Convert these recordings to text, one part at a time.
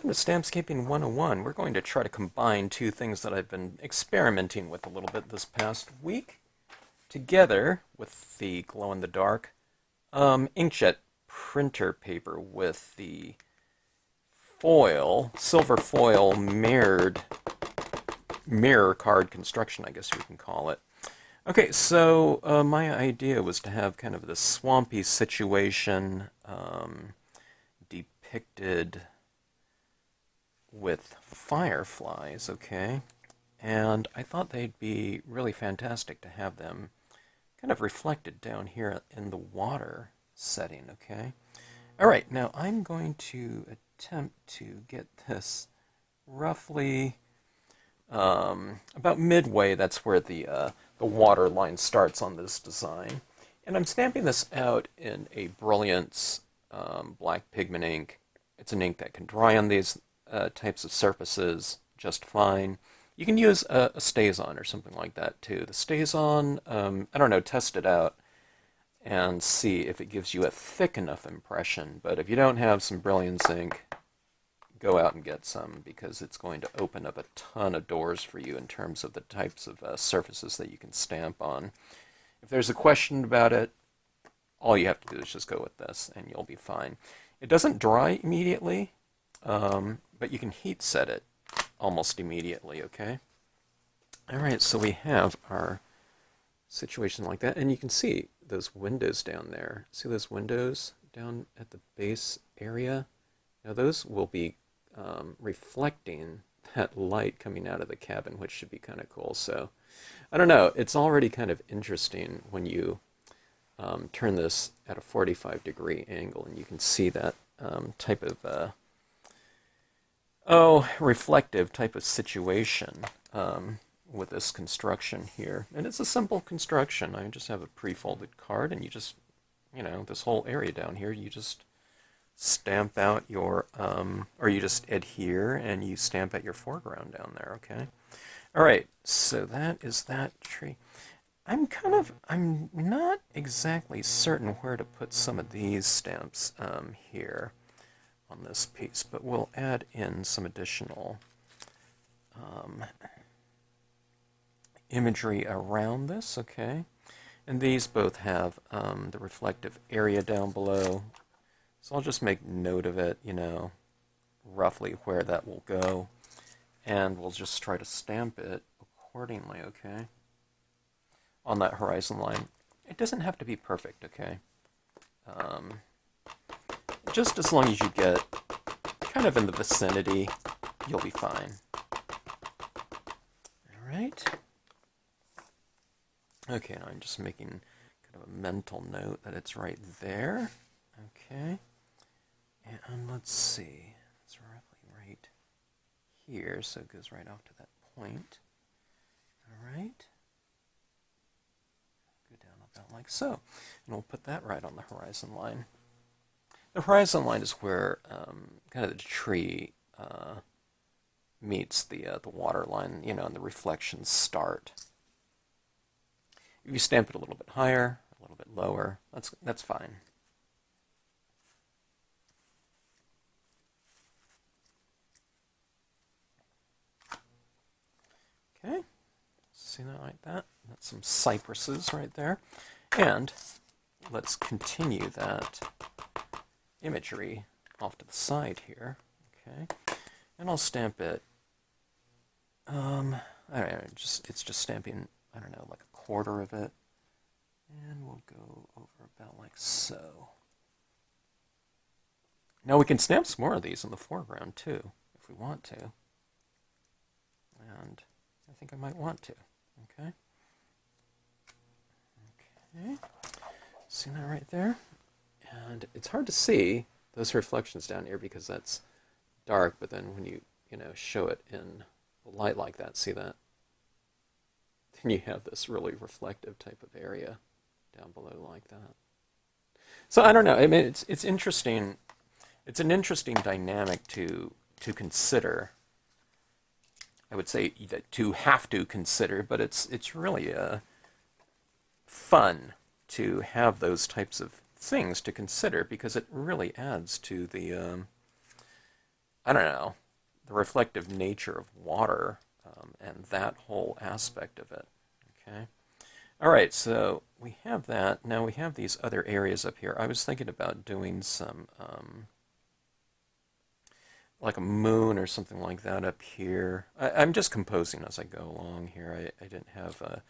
welcome to Stampscaping 101. We're going to try to combine two things that I've been experimenting with a little bit this past week together with the glow-in-the-dark inkjet printer paper with the foil, silver foil mirror card construction, I guess we can call it. Okay, so my idea was to have kind of this swampy situation depicted with fireflies, okay? And I thought they'd be really fantastic to have them kind of reflected down here in the water setting, okay? All right, now I'm going to attempt to get this roughly about midway. That's where the water line starts on this design. And I'm stamping this out in a Brilliance black pigment ink. It's an ink that can dry on these types of surfaces just fine. You can use a StazOn or something like that too. The StazOn, I don't know, test it out and see if it gives you a thick enough impression. But if you don't have some Brilliance ink, go out and get some, because it's going to open up a ton of doors for you in terms of the types of surfaces that you can stamp on. If there's a question about it, all you have to do is just go with this and you'll be fine. It doesn't dry immediately, but you can heat set it almost immediately, okay? All right, so we have our situation like that, and you can see those windows down there. See those windows down at the base area? Now those will be reflecting that light coming out of the cabin, which should be kind of cool. So I don't know, it's already kind of interesting when you turn this at a 45-degree angle, and you can see that type of reflective type of situation with this construction here. And it's a simple construction. I just have a pre-folded card, and you just, this whole area down here, you just stamp out your, or you just adhere and you stamp out your foreground down there, okay? All right, so that is that tree. I'm not exactly certain where to put some of these stamps here on this piece, but we'll add in some additional imagery around this, okay? And these both have the reflective area down below. So I'll just make note of it, roughly where that will go. And we'll just try to stamp it accordingly, okay? On that horizon line. It doesn't have to be perfect, okay? Just as long as you get kind of in the vicinity, you'll be fine. All right. Okay, now I'm just making kind of a mental note that it's right there. Okay. And let's see, it's roughly right here, so it goes right off to that point. All right. Go down about like so. And we'll put that right on the horizon line. The horizon line is where kind of the tree meets the water line, and the reflections start. If you stamp it a little bit higher, a little bit lower, that's fine. Okay, see that like that? That's some cypresses right there. And let's continue that imagery off to the side here. Okay, and I'll stamp it. It's just stamping, I don't know, like a quarter of it. And we'll go over about like so. Now we can stamp some more of these in the foreground too, if we want to. And I think I might want to, okay? Okay, see that right there? And it's hard to see those reflections down here because that's dark, but then when you, show it in the light like that, see that? Then you have this really reflective type of area down below like that. So I don't know, I mean, it's interesting. It's an interesting dynamic to consider. I would say that to have to consider, but it's really fun to have those types of things to consider, because it really adds to the I don't know, the reflective nature of water and that whole aspect of it. Okay. All right, so we have that. Now we have these other areas up here. I was thinking about doing some, like a moon or something like that up here. I'm just composing as I go along here. I didn't have a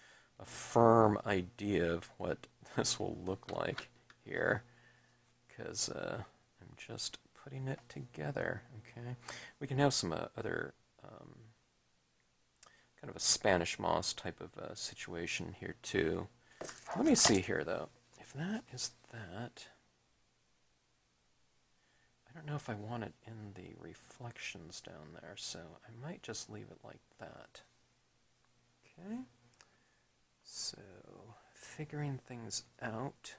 firm idea of what this will look like here because I'm just putting it together. Okay, we can have some other kind of a Spanish moss type of situation here too. Let me see here though. If that is that, I don't know if I want it in the reflections down there, so I might just leave it like that. Okay, so figuring things out.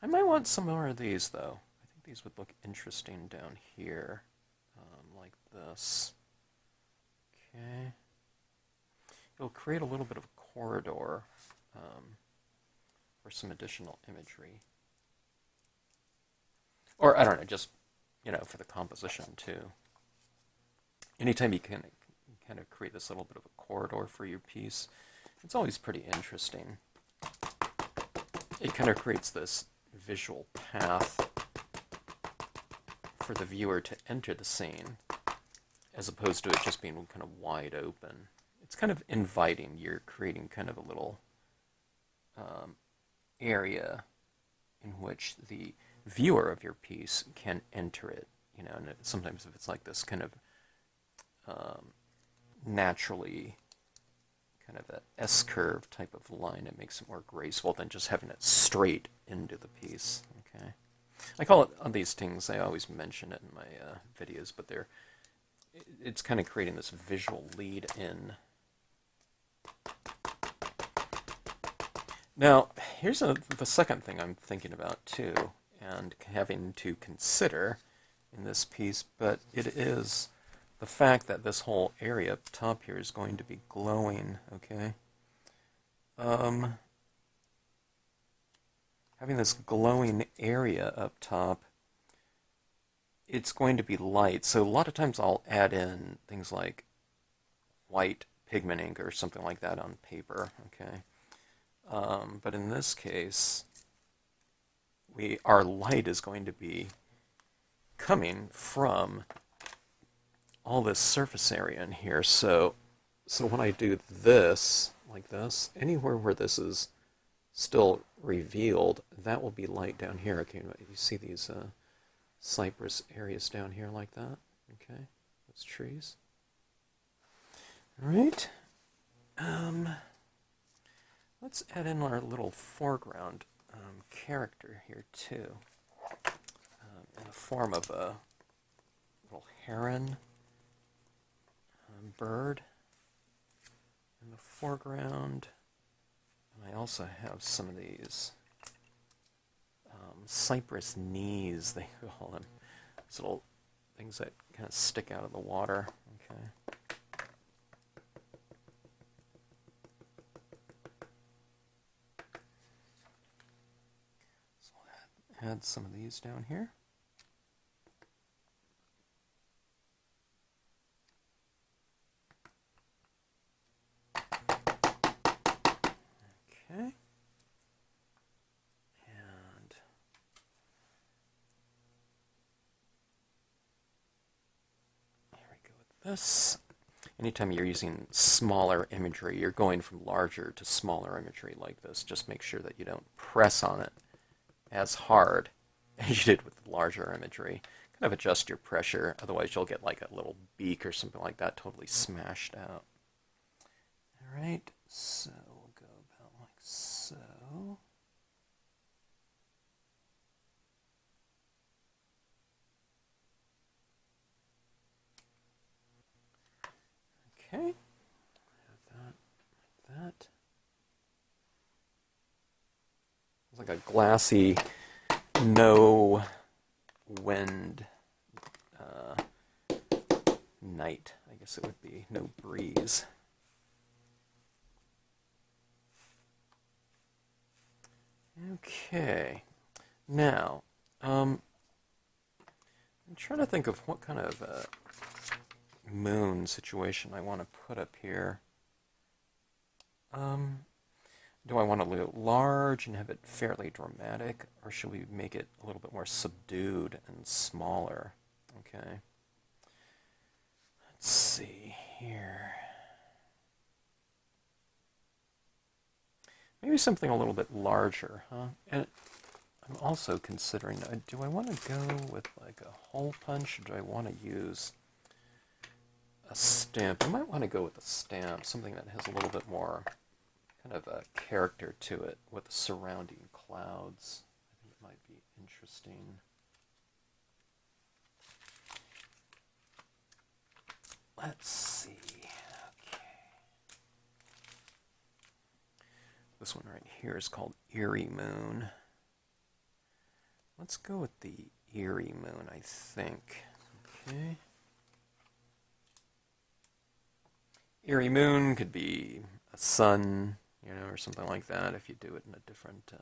I might want some more of these though. I think these would look interesting down here, like this. Okay. It'll create a little bit of a corridor for some additional imagery. Or, I don't know, just, for the composition too. Anytime you can kind of create this little bit of a corridor for your piece, it's always pretty interesting. It kind of creates this visual path for the viewer to enter the scene, as opposed to it just being kind of wide open. It's kind of inviting. You're creating kind of a little area in which the viewer of your piece can enter it. And sometimes if it's like this kind of naturally kind of a S-curve type of line, it makes it more graceful than just having it straight into the piece. Okay, I call it on these things. I always mention it in my videos, but it's kind of creating this visual lead in. Now, here's the second thing I'm thinking about too, and having to consider in this piece, but it is the fact that this whole area up top here is going to be glowing, okay? Having this glowing area up top, it's going to be light, so a lot of times I'll add in things like white pigment ink or something like that on paper, okay? But in this case, our light is going to be coming from all this surface area in here. So when I do this, like this, anywhere where this is still revealed, that will be light down here. Okay, you see these cypress areas down here like that? Okay, those trees. All right. Let's add in our little foreground character here too, in the form of a little heron bird in the foreground. And I also have some of these cypress knees, they call them. These little things that kind of stick out of the water. Okay. So I'll add some of these down here. Okay. And here we go with this. Anytime you're using smaller imagery, you're going from larger to smaller imagery like this. Just make sure that you don't press on it as hard as you did with larger imagery. Kind of adjust your pressure, otherwise you'll get like a little beak or something like that totally smashed out. All right, so we'll go about like so. Okay, have that like that. It's like a glassy, no wind night, I guess it would be, no breeze. Okay, now, I'm trying to think of what kind of moon situation I want to put up here. Um, do I want to go large and have it fairly dramatic, or should we make it a little bit more subdued and smaller? Okay. Let's see here. Maybe something a little bit larger, huh? And I'm also considering, do I want to go with like a hole punch, or do I want to use a stamp? I might want to go with a stamp, something that has a little bit more kind of a character to it with the surrounding clouds. I think it might be interesting. Let's see. Okay. This one right here is called Eerie Moon. Let's go with the Eerie Moon, I think. Okay. Eerie Moon could be a sun, or something like that if you do it in a different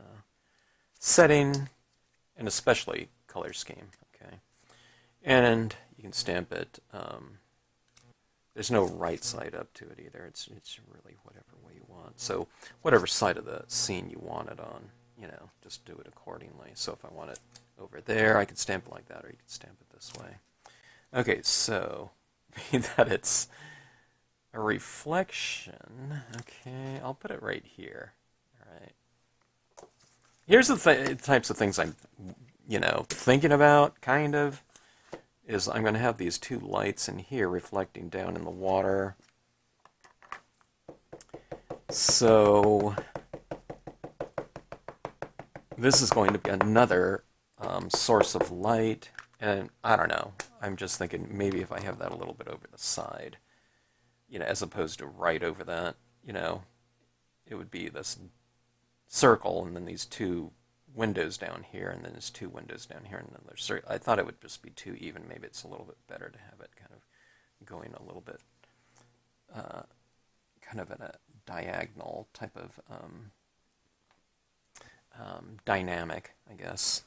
setting, and especially color scheme. Okay. And you can stamp it. There's no right side up to it either. It's really whatever way you want. So whatever side of the scene you want it on, just do it accordingly. So if I want it over there, I can stamp it like that, or you can stamp it this way. Okay, so being that it's a reflection, okay, I'll put it right here. All right. Here's the types of things I'm, thinking about, kind of, is I'm going to have these two lights in here reflecting down in the water. So this is going to be another source of light, and I don't know. I'm just thinking maybe if I have that a little bit over the side, as opposed to right over that, it would be this circle, and then these two windows down here, and then there's two windows down here, and then there's I thought it would just be too even. Maybe it's a little bit better to have it kind of going a little bit kind of in a diagonal type of dynamic, I guess.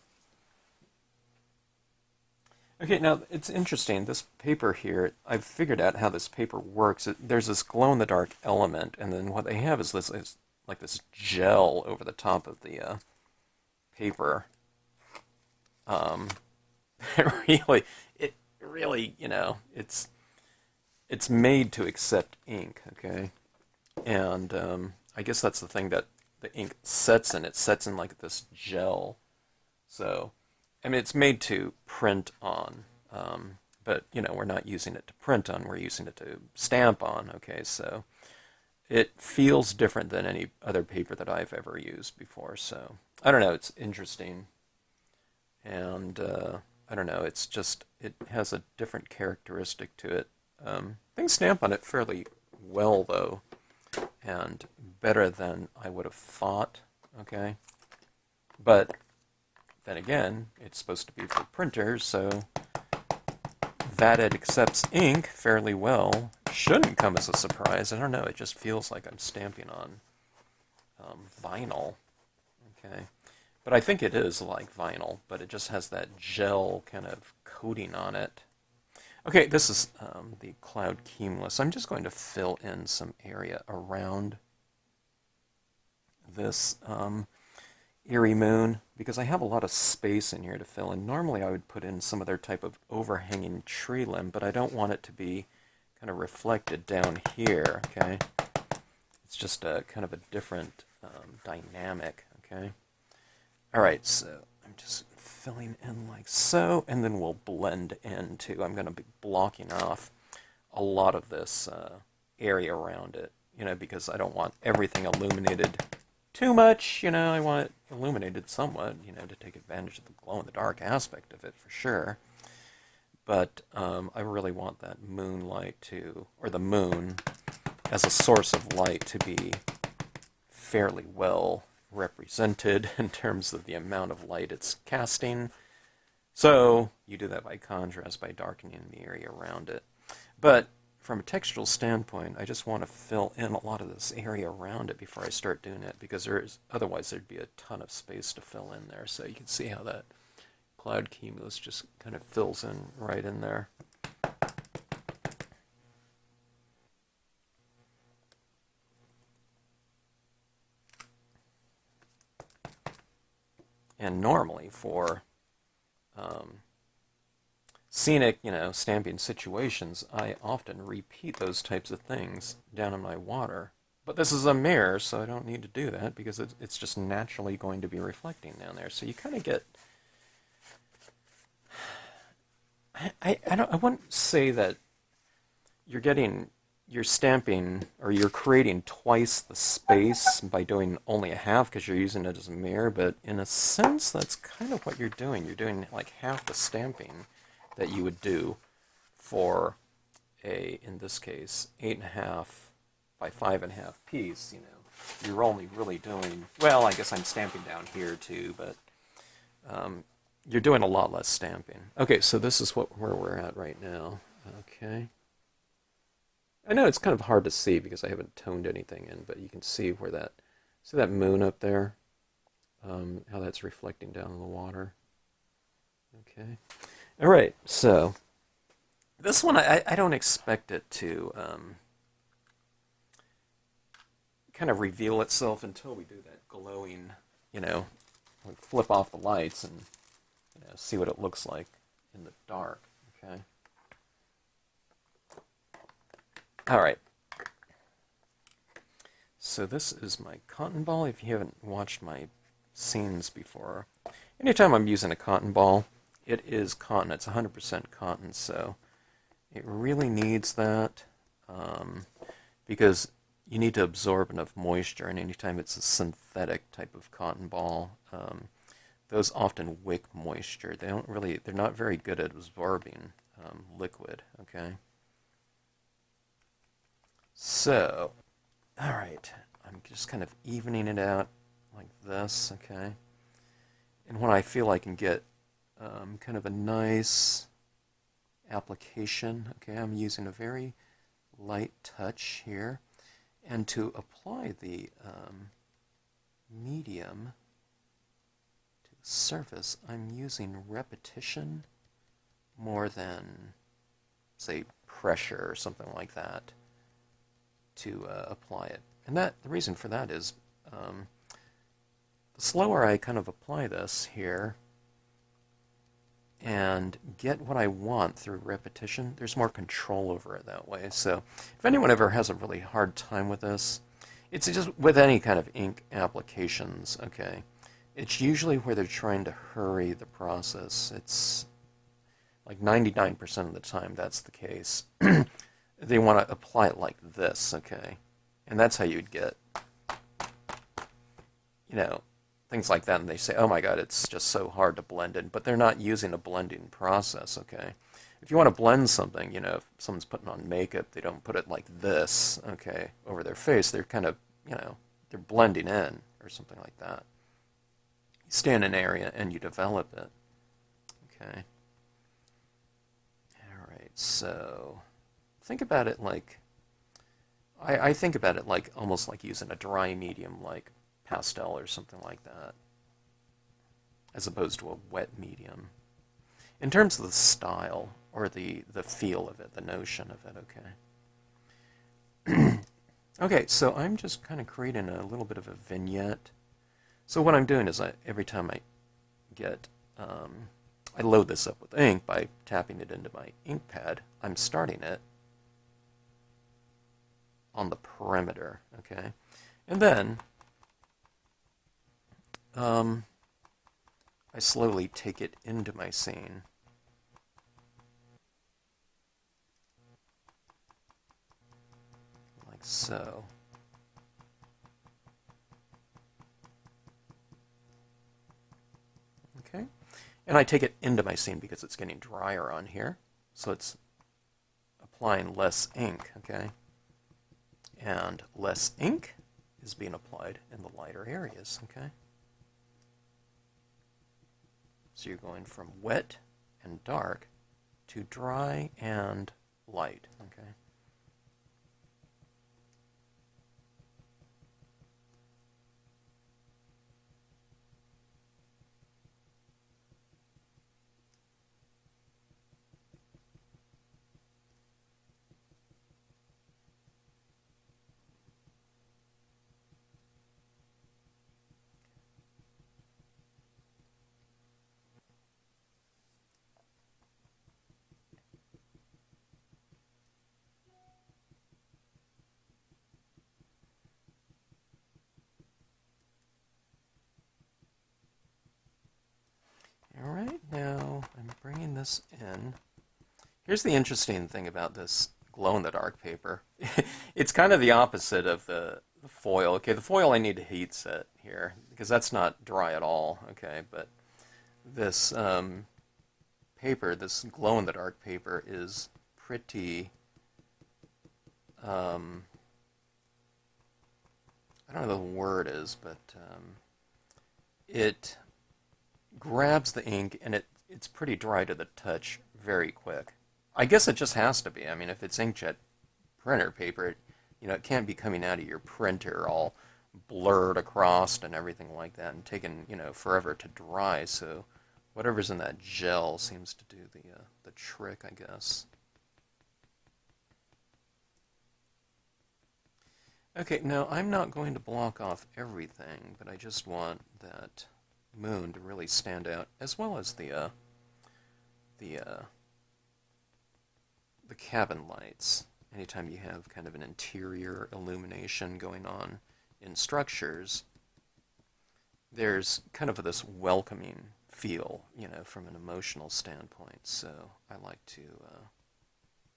Okay, now it's interesting. This paper here, I've figured out how this paper works. There's this glow-in-the-dark element, and then what they have is this like this gel over the top of the paper. It really, it's made to accept ink. Okay, and I guess that's the thing that the ink sets in. It sets in like this gel. So, I mean, it's made to print on, but we're not using it to print on. We're using it to stamp on. Okay, so it feels different than any other paper that I've ever used before. So I don't know. It's interesting, and I don't know. It's just it has a different characteristic to it. Things stamp on it fairly well though, and better than I would have thought. Okay, but then again, it's supposed to be for printers, so that it accepts ink fairly well shouldn't come as a surprise. I don't know, it just feels like I'm stamping on vinyl. Okay, but I think it is like vinyl, but it just has that gel kind of coating on it. Okay, this is the cloud cumulus. I'm just going to fill in some area around this Eerie Moon, because I have a lot of space in here to fill in. Normally I would put in some other type of overhanging tree limb, but I don't want it to be kind of reflected down here, okay? It's just a kind of a different dynamic, okay? Alright, so I'm just filling in like so, and then we'll blend in too. I'm going to be blocking off a lot of this area around it, because I don't want everything illuminated too much, I want it illuminated somewhat, to take advantage of the glow-in-the-dark aspect of it for sure. But I really want that moonlight or the moon as a source of light to be fairly well represented in terms of the amount of light it's casting. So you do that by contrast, by darkening the area around it. But from a textural standpoint, I just want to fill in a lot of this area around it before I start doing it, because otherwise there'd be a ton of space to fill in there. So you can see how that cloud cumulus just kind of fills in right in there. And normally for scenic, stamping situations, I often repeat those types of things down in my water. But this is a mirror, so I don't need to do that because it's just naturally going to be reflecting down there. So you kind of get... I wouldn't say that you're stamping or you're creating twice the space by doing only a half because you're using it as a mirror, but in a sense that's kind of what you're doing. You're doing like half the stamping that you would do for in this case, 8.5 by 5.5 piece. You're only really doing, well, I guess I'm stamping down here too, but you're doing a lot less stamping. Okay, so this is where we're at right now. Okay. I know it's kind of hard to see because I haven't toned anything in, but you can see see that moon up there? How that's reflecting down in the water. Okay. All right, so this one, I don't expect it to kind of reveal itself until we do that glowing, we flip off the lights and see what it looks like in the dark, okay? All right. So this is my cotton ball. If you haven't watched my scenes before, anytime I'm using a cotton ball, it is cotton. It's 100% cotton, so it really needs that because you need to absorb enough moisture, and anytime it's a synthetic type of cotton ball, those often wick moisture. They're not very good at absorbing liquid, okay? So, all right, I'm just kind of evening it out like this, okay? And when I feel I can get kind of a nice application, okay, I'm using a very light touch here. And to apply the medium to the surface, I'm using repetition more than, say, pressure or something like that to apply it. And the reason for that is the slower I kind of apply this here and get what I want through repetition, there's more control over it that way. So if anyone ever has a really hard time with this, it's just with any kind of ink applications, okay, it's usually where they're trying to hurry the process. It's like 99% of the time that's the case. They want to apply it like this, okay? And that's how you'd get, things like that, and they say, oh my god, it's just so hard to blend in, but they're not using a blending process, okay? If you want to blend something, if someone's putting on makeup, they don't put it like this, okay, over their face. They're kind of, they're blending in or something like that. You stay in an area and you develop it, okay? All right, so think about it like, I think about it like almost like using a dry medium like pastel or something like that, as opposed to a wet medium. In terms of the style or the feel of it, the notion of it, okay? Okay, so I'm just kind of creating a little bit of a vignette. So what I'm doing is every time I get, I load this up with ink by tapping it into my ink pad, I'm starting it on the perimeter, okay? And then I slowly take it into my scene. Like so. Okay? And I take it into my scene because it's getting drier on here. So it's applying less ink, okay? And less ink is being applied in the lighter areas, okay? So you're going from wet and dark to dry and light, okay? this in. Here's the interesting thing about this glow-in-the-dark paper. It's kind of the opposite of the foil. Okay, the foil I need to heat set here because that's not dry at all. Okay, but this paper, this glow-in-the-dark paper, is pretty. I don't know what the word is, but it grabs the ink and it's pretty dry to the touch very quick. I guess it just has to be. I mean, if it's inkjet printer paper, it can't be coming out of your printer all blurred across and everything like that and taking, forever to dry. So whatever's in that gel seems to do the trick, I guess. Okay, now I'm not going to block off everything, but I just want that moon to really stand out, as well as the cabin lights. Anytime you have kind of an interior illumination going on in structures, there's kind of this welcoming feel, from an emotional standpoint. So I like to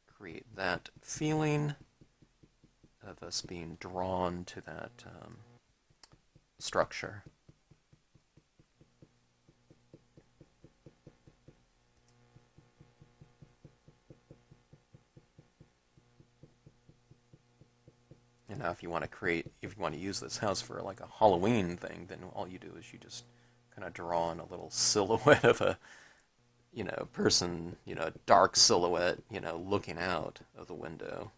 create that feeling of us being drawn to that structure. And now if you want to use this house for like a Halloween thing, then all you do is you just kind of draw on a little silhouette of a, person, dark silhouette, looking out of the window.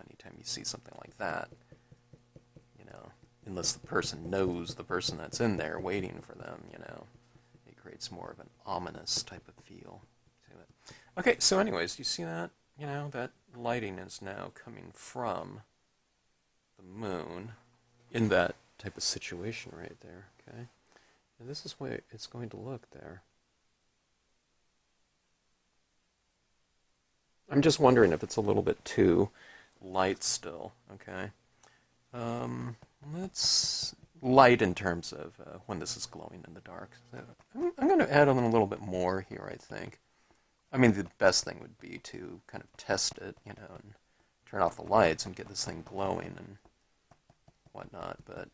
Anytime you see something like that, unless the person knows the person that's in there waiting for them, it creates more of an ominous type of feel to it. Okay, so anyways, you see that? That lighting is now coming from the moon in that type of situation right there, okay? And this is where it's going to look there. I'm just wondering if it's a little bit too light still, okay? Let's light in terms of when this is glowing in the dark. So I'm going to add on a little bit more here, I think. I mean, the best thing would be to kind of test it, and turn off the lights and get this thing glowing and whatnot, but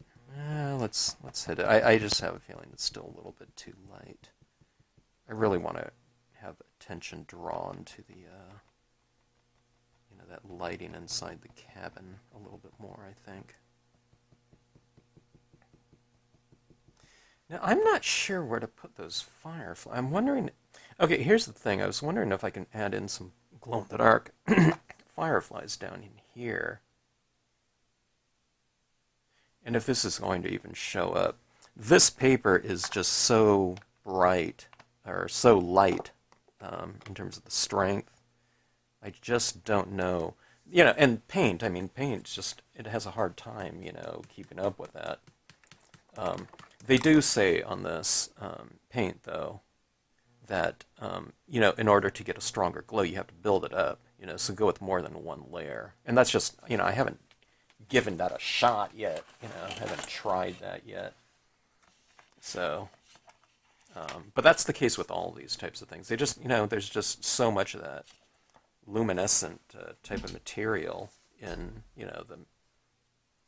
let's hit it. I just have a feeling it's still a little bit too light. I really want to have attention drawn to the that lighting inside the cabin a little bit more, I think. Now, I'm not sure where to put those fireflies. I'm wondering. Okay, here's the thing. I was wondering if I can add in some glow-in-the-dark fireflies down in here. And if this is going to even show up. This paper is just so bright, or so light, in terms of the strength. I just don't know. And paint, paint it has a hard time, keeping up with that. They do say on this paint, though, that, in order to get a stronger glow, you have to build it up, so go with more than one layer. And that's just, I haven't given that a shot yet, I haven't tried that yet. So, but that's the case with all these types of things. They just, there's just so much of that luminescent type of material in,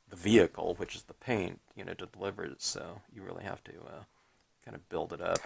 the vehicle, which is the paint, to deliver it. So you really have to kind of build it up.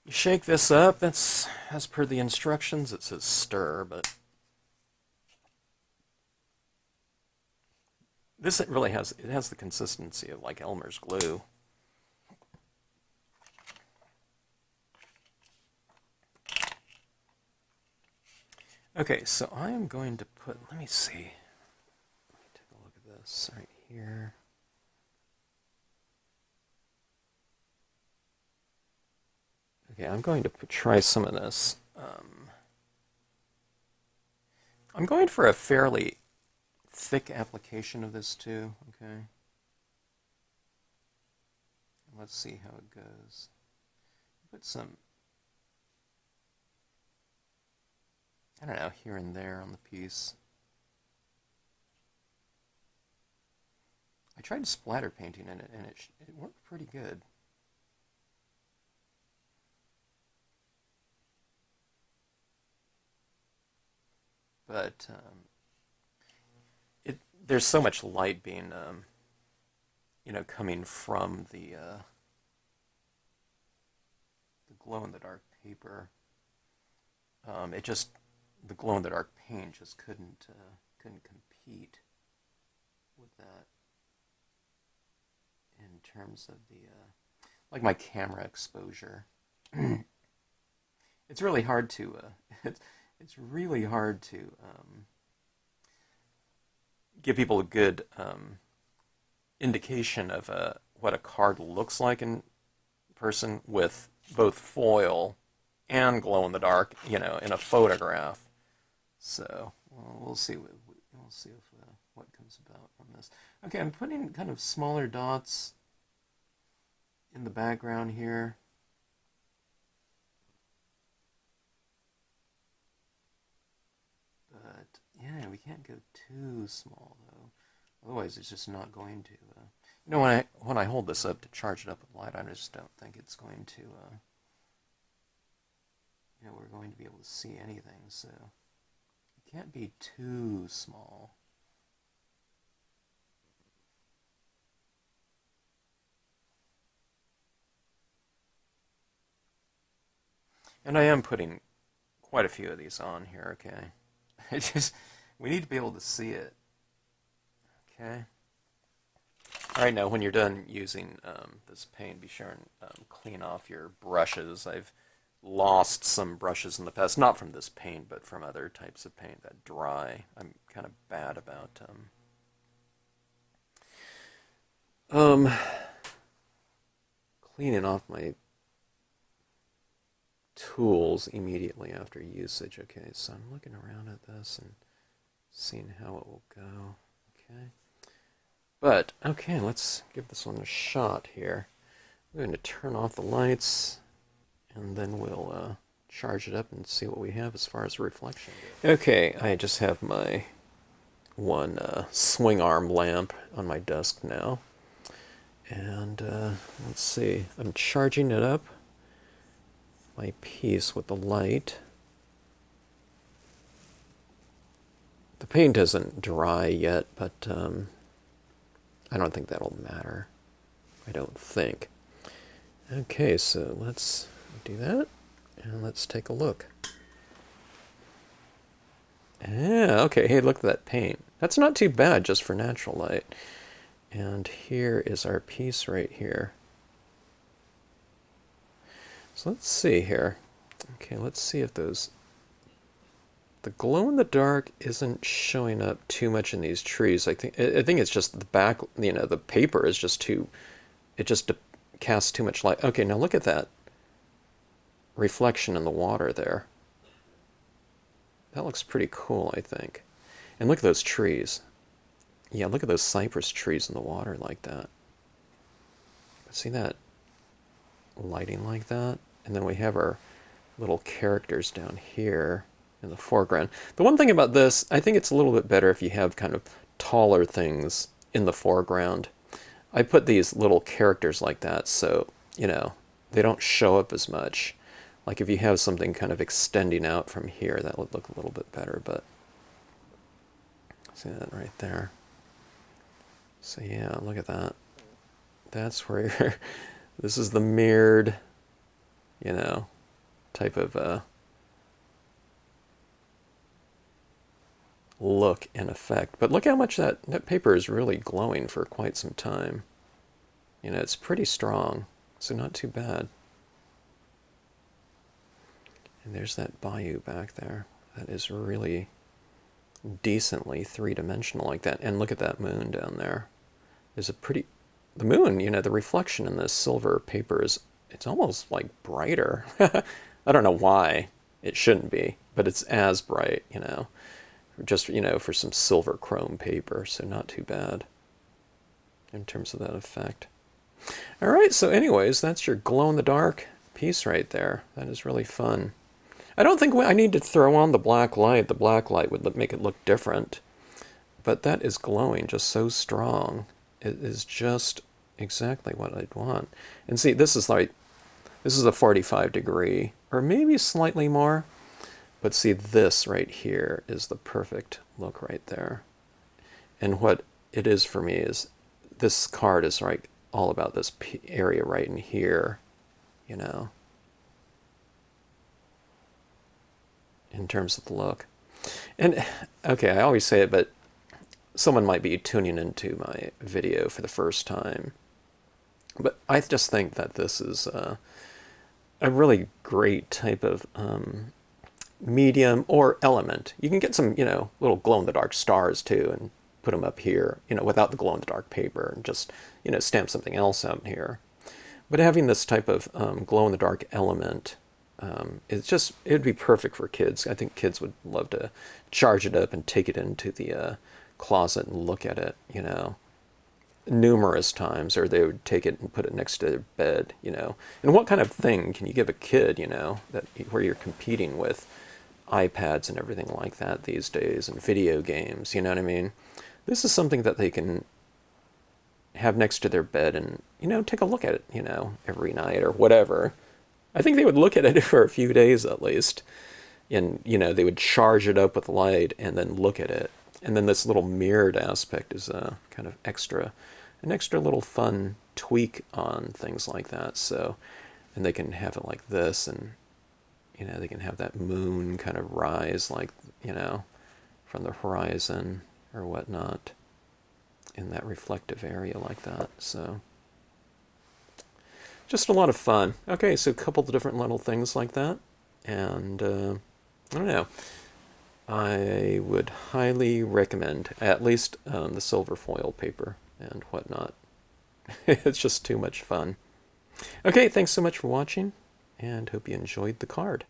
Shake this up. That's as per the instructions. It says stir, but this really has the consistency of like Elmer's glue. Okay, so I am going to put. Let me see. Let me take a look at this right here. Okay, I'm going to try some of this I'm going for a fairly thick application of this too, okay? Let's see how it goes. Put some, I don't know, here and there on the piece. I tried splatter painting in it, and it worked pretty good. But there's so much light being, coming from the glow-in-the-dark paper. It just the glow-in-the-dark paint just couldn't compete with that in terms of the like my camera exposure. It's really hard to it's really hard to give people a good indication of what a card looks like in person with both foil and glow in the dark, in a photograph. So we'll see if what comes about from this. Okay, I'm putting kind of smaller dots in the background here. But yeah, we can't go too small though. Otherwise, it's just not going to. When I hold this up to charge it up with light, I just don't think it's going to. We're going to be able to see anything. So it can't be too small. And I am putting quite a few of these on here. Okay, we need to be able to see it. Okay. All right, now when you're done using this paint, be sure and clean off your brushes. I've lost some brushes in the past, not from this paint, but from other types of paint that dry. I'm kind of bad about cleaning off my tools immediately after usage. Okay, so I'm looking around at this and seeing how it will go. Okay. But, okay, let's give this one a shot here. I'm going to turn off the lights, and then we'll charge it up and see what we have as far as reflection goes. Okay, I just have my one swing arm lamp on my desk now. And let's see, I'm charging it up, my piece with the light. The paint isn't dry yet, but I don't think that'll matter. I don't think. Okay, so let's do that, and let's take a look. Yeah, okay, hey, look at that paint. That's not too bad just for natural light. And here is our piece right here. So let's see here. Okay, let's see if the glow in the dark isn't showing up too much in these trees. I think it's just the back, the paper is just it just casts too much light. Okay, now look at that reflection in the water there. That looks pretty cool, I think. And look at those trees. Yeah, look at those cypress trees in the water like that. See that lighting like that? And then we have our little characters down here in the foreground. The one thing about this, I think it's a little bit better if you have kind of taller things in the foreground. I put these little characters like that so, they don't show up as much. Like if you have something kind of extending out from here, that would look a little bit better, but see that right there. So yeah, look at that. That's where this is the mirrored, type of look and effect. But look how much that paper is really glowing for quite some time. It's pretty strong, so not too bad. And there's that bayou back there. That is really decently three-dimensional like that. And look at that moon down there. There's the moon, the reflection in this silver paper it's almost like brighter. I don't know why it shouldn't be, but it's as bright, just, you know, for some silver chrome paper, so not too bad in terms of that effect. All right, so anyways, that's your glow-in-the-dark piece right there. That is really fun. I don't think I need to throw on the black light. The black light would make it look different. But that is glowing just so strong. It is just exactly what I'd want. And see, this is a 45 degree, or maybe slightly more. But see, this right here is the perfect look right there. And what it is for me is this card is like all about this area right in here, you know, in terms of the look. And okay, I always say it, but someone might be tuning into my video for the first time. But I just think that this is a really great type of medium or element. You can get some, you know, little glow-in-the-dark stars too and put them up here, you know, without the glow-in-the-dark paper, and just, you know, stamp something else out here. But having this type of glow-in-the-dark element, it'd be perfect for kids. I think kids would love to charge it up and take it into the closet and look at it, you know, numerous times, or they would take it and put it next to their bed, you know. And what kind of thing can you give a kid, you know, that where you're competing with iPads and everything like that these days, and video games, you know what I mean? This is something that they can have next to their bed and, you know, take a look at it, you know, every night or whatever. I think they would look at it for a few days at least. And, you know, they would charge it up with light and then look at it. And then this little mirrored aspect is kind of an extra little fun tweak on things like that. So, and they can have it like this, and, you know, they can have that moon kind of rise, like, you know, from the horizon or whatnot in that reflective area like that. So just a lot of fun. Okay, so a couple of different little things like that. And I don't know. I would highly recommend at least the silver foil paper and whatnot. It's just too much fun. Okay, thanks so much for watching, and hope you enjoyed the card.